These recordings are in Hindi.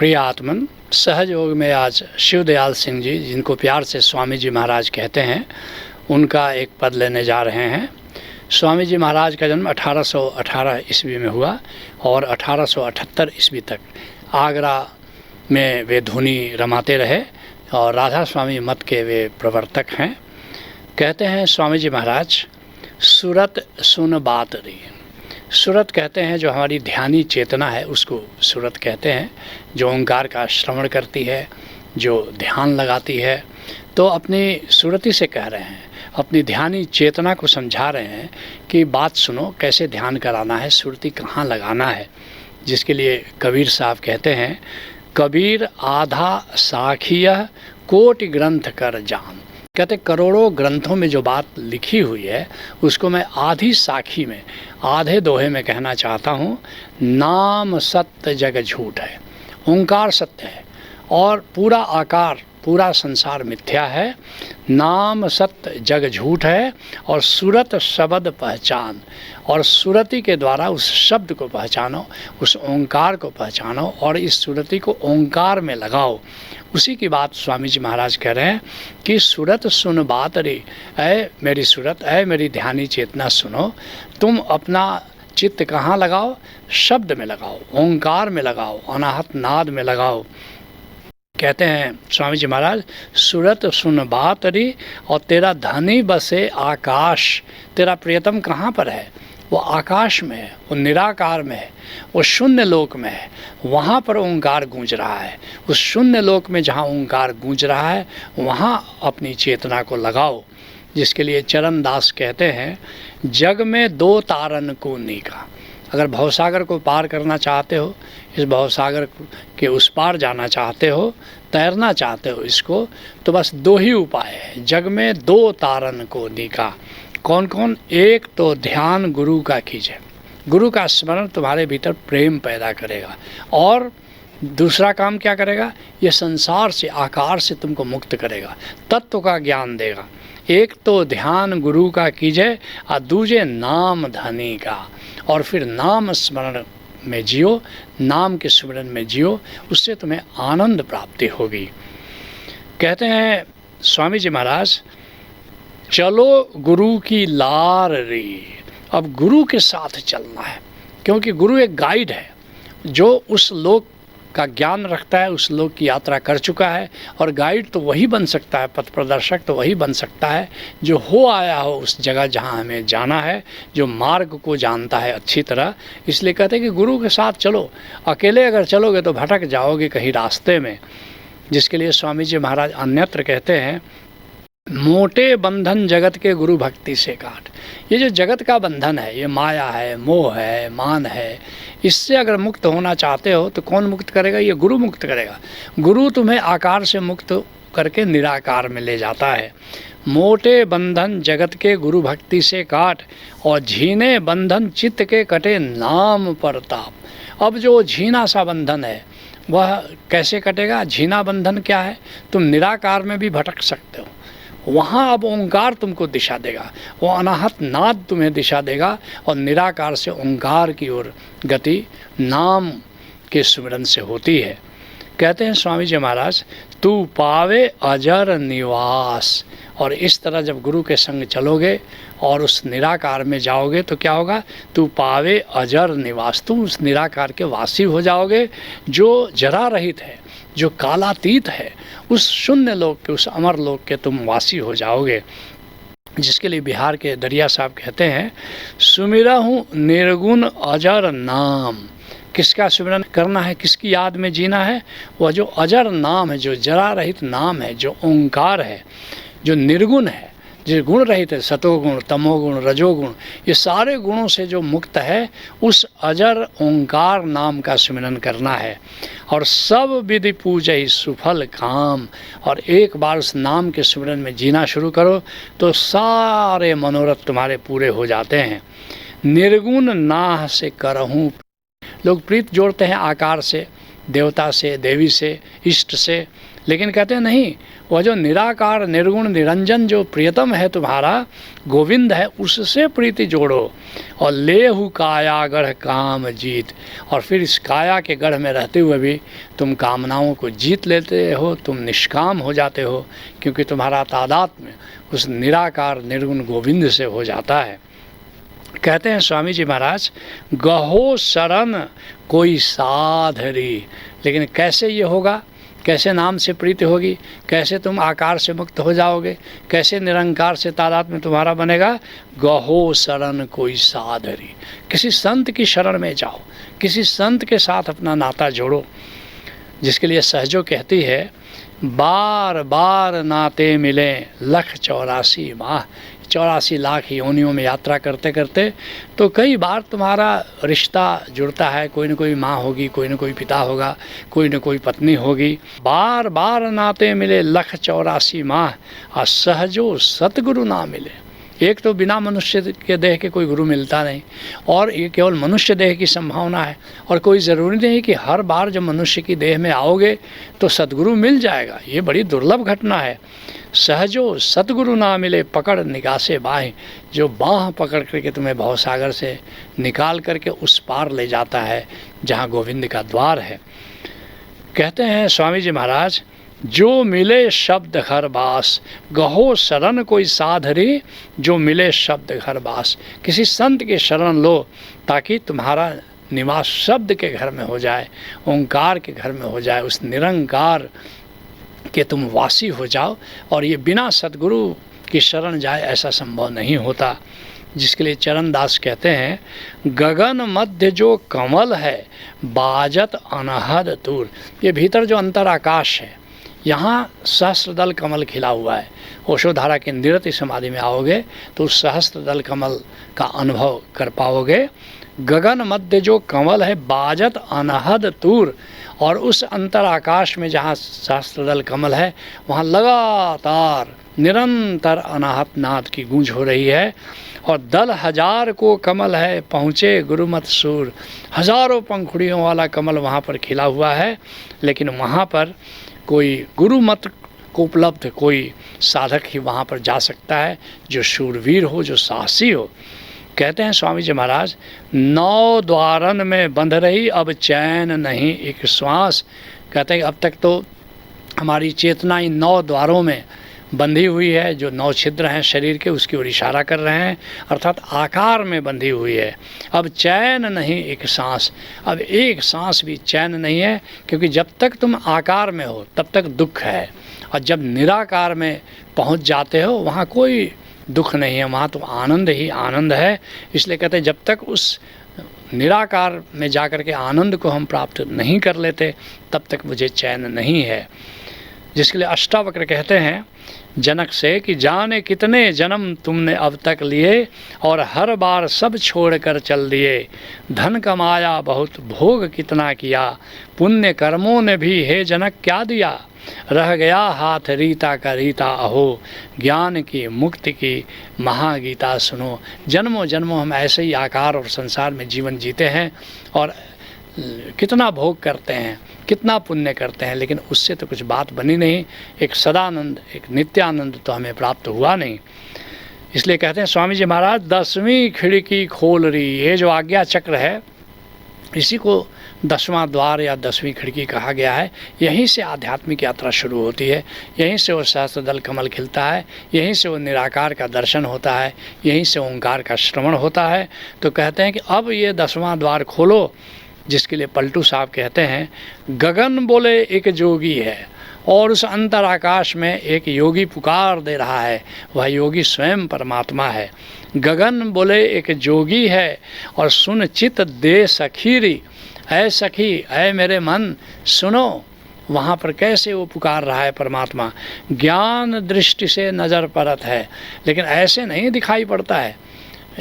प्रिय आत्मन, सहज योग में आज शिवदयाल सिंह जी, जिनको प्यार से स्वामी जी महाराज कहते हैं, उनका एक पद लेने जा रहे हैं। स्वामी जी महाराज का जन्म 1818 ईस्वी में हुआ और 1878 ईस्वी तक आगरा में वे धुनी रमाते रहे और राधा स्वामी मत के वे प्रवर्तक हैं। कहते हैं स्वामी जी महाराज, सुरत सुन बात री। सुरत कहते हैं जो हमारी ध्यानी चेतना है, उसको सुरत कहते हैं, जो ओंकार का श्रवण करती है, जो ध्यान लगाती है। तो अपनी सुरति से कह रहे हैं, अपनी ध्यानी चेतना को समझा रहे हैं कि बात सुनो, कैसे ध्यान कराना है, सुरति कहाँ लगाना है। जिसके लिए कबीर साहब कहते हैं, कबीर आधा साखिया कोटि ग्रंथ कर जान। कहते करोड़ों ग्रंथों में जो बात लिखी हुई है उसको मैं आधी साखी में, आधे दोहे में कहना चाहता हूँ। नाम सत्य जग झूठ है, ओंकार सत्य है और पूरा आकार, पूरा संसार मिथ्या है। नाम सत्य जग झूठ है और सुरत शब्द पहचान, और सुरति के द्वारा उस शब्द को पहचानो, उस ओंकार को पहचानो और इस सुरति को ओंकार में लगाओ। उसी की बात स्वामी जी महाराज कह रहे हैं कि सुरत सुन बात रे, ऐ मेरी सुरत, ऐ मेरी ध्यानी चेतना सुनो। तुम अपना चित्त कहाँ लगाओ? शब्द में लगाओ, ओंकार में लगाओ, अनाहत नाद में लगाओ। कहते हैं स्वामी जी महाराज, सुरत सुन बात री, और तेरा धनी बसे आकाश। तेरा प्रियतम कहाँ पर है? वो आकाश में है, वो निराकार में है, वो शून्य लोक में है। वहाँ पर ओंकार गूंज रहा है। उस शून्य लोक में जहाँ ओंकार गूंज रहा है वहाँ अपनी चेतना को लगाओ। जिसके लिए चरण दास कहते हैं, जग में दो तारन को नीका। अगर भवसागर को पार करना चाहते हो, इस भवसागर के उस पार जाना चाहते हो, तैरना चाहते हो इसको, तो बस दो ही उपाय है। जग में दो तारन को नीका। कौन कौन? एक तो ध्यान गुरु का कीजिए, गुरु का स्मरण तुम्हारे भीतर प्रेम पैदा करेगा। और दूसरा काम क्या करेगा? ये संसार से, आकार से तुमको मुक्त करेगा, तत्व का ज्ञान देगा। एक तो ध्यान गुरु का कीजिए और दूजे नाम धनी का। और फिर नाम स्मरण में जियो, नाम के स्मरण में जियो, उससे तुम्हें आनंद प्राप्ति होगी। कहते हैं स्वामी जी महाराज, चलो गुरु की लार री। अब गुरु के साथ चलना है, क्योंकि गुरु एक गाइड है जो उस लोक का ज्ञान रखता है, उस लोक की यात्रा कर चुका है। और गाइड तो वही बन सकता है, पथ प्रदर्शक तो वही बन सकता है जो हो आया हो उस जगह जहाँ हमें जाना है, जो मार्ग को जानता है अच्छी तरह। इसलिए कहते हैं कि गुरु के साथ चलो। अकेले अगर चलोगे तो भटक जाओगे कहीं रास्ते में। जिसके लिए स्वामी जी महाराज अन्यत्र कहते हैं, मोटे बंधन जगत के गुरु भक्ति से काट। ये जो जगत का बंधन है, ये माया है, मोह है, मान है, इससे अगर मुक्त होना चाहते हो तो कौन मुक्त करेगा? ये गुरु मुक्त करेगा। गुरु तुम्हें आकार से मुक्त करके निराकार में ले जाता है। मोटे बंधन जगत के गुरु भक्ति से काट, और झीने बंधन चित्त के कटे नाम परताप। अब जो झीना सा बंधन है वह कैसे कटेगा? झीना बंधन क्या है? तुम निराकार में भी भटक सकते हो, वहाँ अब ओंकार तुमको दिशा देगा, वो अनाहत नाद तुम्हें दिशा देगा। और निराकार से ओंकार की ओर गति नाम के स्मरण से होती है। कहते हैं स्वामी जी महाराज, तू पावे अजर निवास। और इस तरह जब गुरु के संग चलोगे और उस निराकार में जाओगे तो क्या होगा? तू पावे अजर निवास। तुम उस निराकार के वासी हो जाओगे, जो जरा रहित है, जो कालातीत है। उस शून्य लोक के, उस अमर लोक के तुम वासी हो जाओगे। जिसके लिए बिहार के दरिया साहब कहते हैं, सुमिरा हूँ निर्गुण अजर नाम। किसका सुमिरन करना है, किसकी याद में जीना है? वह जो अजर नाम है, जो जरा रहित नाम है, जो ओंकार है, जो निर्गुण है, जो गुण रहित है, सतोगुण, तमोगुण, रजोगुण, ये सारे गुणों से जो मुक्त है, उस अजर ओंकार नाम का सुमिरन करना है। और सब विधि पूजई सुफल काम। और एक बार उस नाम के सुमिरन में जीना शुरू करो तो सारे मनोरथ तुम्हारे पूरे हो जाते हैं। निर्गुण नाह से करहूँ। लोग प्रीत जोड़ते हैं आकार से, देवता से, देवी से, इष्ट से। लेकिन कहते हैं नहीं, वह जो निराकार निर्गुण निरंजन जो प्रियतम है तुम्हारा, गोविंद है, उससे प्रीति जोड़ो। और लेहु काया गढ़ काम जीत, और फिर इस काया के गढ़ में रहते हुए भी तुम कामनाओं को जीत लेते हो, तुम निष्काम हो जाते हो, क्योंकि तुम्हारा तादात्म्य उस निराकार निर्गुण गोविंद से हो जाता है। कहते हैं स्वामी जी महाराज, गहो शरण कोई साधरी। लेकिन कैसे ये होगा, कैसे नाम से प्रीति होगी, कैसे तुम आकार से मुक्त हो जाओगे, कैसे निरंकार से तादात्म्य तुम्हारा बनेगा। गहो शरण कोई साधरी, किसी संत की शरण में जाओ, किसी संत के साथ अपना नाता जोड़ो। जिसके लिए सहजो कहती है, बार बार नाते मिले 184 माह। 84 लाख योनियों में यात्रा करते करते तो कई बार तुम्हारा रिश्ता जुड़ता है, कोई न कोई माँ होगी, कोई न कोई पिता होगा, कोई न कोई पत्नी होगी। बार बार नाते मिले 184 माह, और सहजो सतगुरु ना मिले। एक तो बिना मनुष्य के देह के कोई गुरु मिलता नहीं, और ये केवल मनुष्य देह की संभावना है, और कोई ज़रूरी नहीं कि हर बार जब मनुष्य की देह में आओगे तो सतगुरु मिल जाएगा। ये बड़ी दुर्लभ घटना है। सहजो सतगुरु ना मिले पकड़ निगासे बाहें, जो बाह पकड़ करके तुम्हें भवसागर से निकाल करके उस पार ले जाता है जहाँ गोविंद का द्वार है। कहते हैं स्वामी जी महाराज, जो मिले शब्द घर बास, गहो शरण कोई साधरी, जो मिले शब्द घर बास। किसी संत के शरण लो ताकि तुम्हारा निवास शब्द के घर में हो जाए, ओंकार के घर में हो जाए, उस निरंकार के तुम वासी हो जाओ। और ये बिना सद्गुरु की शरण जाए ऐसा संभव नहीं होता। जिसके लिए चरण दास कहते हैं, गगन मध्य जो कमल है बाजत अनहद दूर। ये भीतर जो अंतर आकाश है, यहाँ सहस्त्रदल कमल खिला हुआ है। ओशोधारा के निरति समाधि में आओगे तो उस सहस्त्रदल कमल का अनुभव कर पाओगे। गगन मध्य जो कमल है बाजत अनहद दूर, और उस अंतर आकाश में जहाँ सहस्त्रदल कमल है वहाँ लगातार निरंतर अनाहत नाद की गूंज हो रही है। और दल हजार को कमल है पहुँचे गुरुमत सूर। हजारों पंखुड़ियों वाला कमल वहाँ पर खिला हुआ है, लेकिन वहाँ पर कोई गुरुमत को उपलब्ध कोई साधक ही वहाँ पर जा सकता है, जो शूरवीर हो, जो साहसी हो। कहते हैं स्वामी जी महाराज, 9 द्वारन में बंध रही अब चैन नहीं एक श्वास। कहते हैं अब तक तो हमारी चेतना इन 9 द्वारों में बंधी हुई है, जो 9 छिद्र हैं शरीर के, उसकी ओर इशारा कर रहे हैं, अर्थात आकार में बंधी हुई है। अब चैन नहीं एक सांस, अब एक सांस भी चैन नहीं है, क्योंकि जब तक तुम आकार में हो तब तक दुख है, और जब निराकार में पहुंच जाते हो वहाँ कोई दुख नहीं है, वहाँ तो आनंद ही आनंद है। इसलिए कहते हैं जब तक उस निराकार में जाकर के आनंद को हम प्राप्त नहीं कर लेते तब तक मुझे चैन नहीं है। जिसके लिए अष्टावक्र कहते हैं जनक से कि जाने कितने जन्म तुमने अब तक लिए, और हर बार सब छोड़ कर चल दिए। धन कमाया बहुत भोग कितना किया, पुण्य कर्मों ने भी हे जनक क्या दिया। रह गया हाथ रीता का रीता अहो, ज्ञान की मुक्ति की महागीता सुनो। जन्मों जन्मों हम ऐसे ही आकार और संसार में जीवन जीते हैं, और कितना भोग करते हैं, कितना पुण्य करते हैं, लेकिन उससे तो कुछ बात बनी नहीं। एक सदानंद, एक नित्यानंद तो हमें प्राप्त हुआ नहीं। इसलिए कहते हैं स्वामी जी महाराज, 10वीं खिड़की खोल रही। ये जो आज्ञा चक्र है इसी को 10वां द्वार या 10वीं खिड़की कहा गया है। यहीं से आध्यात्मिक यात्रा शुरू होती है, यहीं से वो सहस्त्रदल कमल खिलता है, यहीं से वो निराकार का दर्शन होता है, यहीं से ओंकार का श्रवण होता है। तो कहते हैं कि अब ये 10वां द्वार खोलो। जिसके लिए पलटू साहब कहते हैं, गगन बोले एक जोगी है, और उस अंतर आकाश में एक योगी पुकार दे रहा है, वह योगी स्वयं परमात्मा है। गगन बोले एक जोगी है, और सुन चित दे सखीरी। ऐ सखी, ऐ मेरे मन सुनो, वहाँ पर कैसे वो पुकार रहा है परमात्मा। ज्ञान दृष्टि से नज़र परत है, लेकिन ऐसे नहीं दिखाई पड़ता है।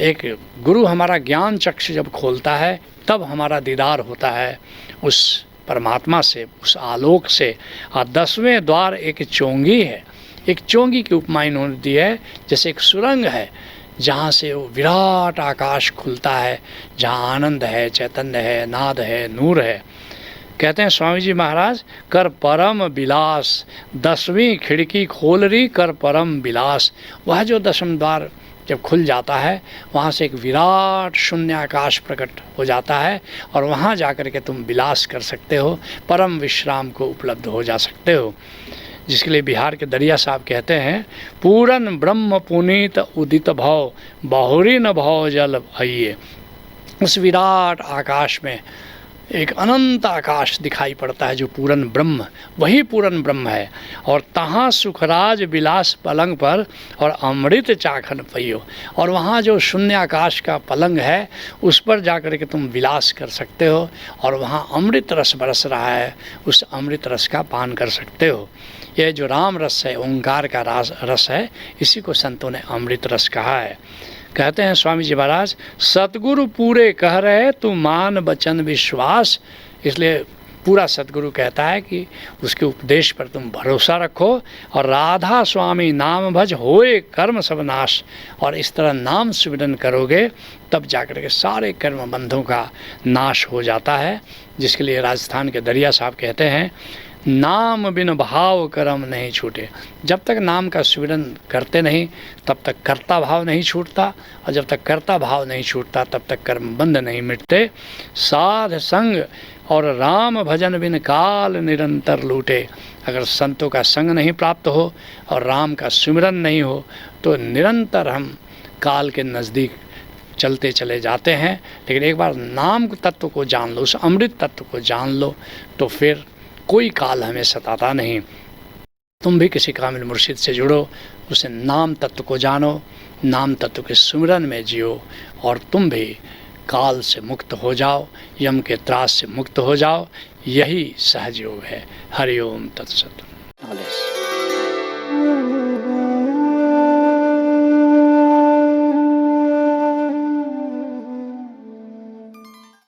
एक गुरु हमारा ज्ञान चक्षु जब खोलता है तब हमारा दीदार होता है उस परमात्मा से, उस आलोक से। और 10वें द्वार एक चोंगी है। एक चोंगी की उपमा इन्होंने दी है, जैसे एक सुरंग है जहाँ से वो विराट आकाश खुलता है, जहाँ आनंद है, चैतन्य है, नाद है, नूर है। कहते हैं स्वामी जी महाराज, कर परम विलास 10वीं खिड़की खोल रही कर परम विलास। वह जो 10वां द्वार जब खुल जाता है वहाँ से एक विराट शून्य आकाश प्रकट हो जाता है और वहाँ जाकर के तुम विलास कर सकते हो, परम विश्राम को उपलब्ध हो जा सकते हो। जिसके लिए बिहार के दरिया साहब कहते हैं, पूरन ब्रह्म पुनीत उदित भव बहुरी न भव जल आइए। उस विराट आकाश में एक अनंत आकाश दिखाई पड़ता है जो पूरन ब्रह्म, वही पूरन ब्रह्म है। और तहाँ सुखराज विलास पलंग पर और अमृत चाखन पियो। और वहाँ जो शून्य आकाश का पलंग है उस पर जाकर के तुम विलास कर सकते हो और वहाँ अमृत रस बरस रहा है, उस अमृत रस का पान कर सकते हो। यह जो राम रस है, ओंकार का रस है, इसी को संतों ने अमृत रस कहा है। कहते हैं स्वामी जी महाराज, सतगुरु पूरे कह रहे तू मान वचन विश्वास। इसलिए पूरा सतगुरु कहता है कि उसके उपदेश पर तुम भरोसा रखो और राधा स्वामी नाम भज होए कर्म सब नाश। और इस तरह नाम सुमिरन करोगे तब जाकर के सारे कर्म बंधों का नाश हो जाता है। जिसके लिए राजस्थान के दरिया साहब कहते हैं, नाम बिन भाव कर्म नहीं छूटे। जब तक नाम का सुमिरन करते नहीं तब तक कर्ता भाव नहीं छूटता, और जब तक कर्ता भाव नहीं छूटता तब तक कर्म बंध नहीं मिटते। साध संग और राम भजन बिन काल निरंतर लूटे। अगर संतों का संग नहीं प्राप्त हो और राम का सुमिरन नहीं हो तो निरंतर हम काल के नज़दीक चलते चले जाते हैं। लेकिन एक बार नाम तत्व को जान लो, उस अमृत तत्व को जान लो, तो फिर कोई काल हमें सताता नहीं। तुम भी किसी कामिल मुर्शिद से जुड़ो, उसे नाम तत्व को जानो, नाम तत्व के सुमिरन में जियो और तुम भी काल से मुक्त हो जाओ, यम के त्रास से मुक्त हो जाओ। यही सहज योग है। हरि ओम तत्सत।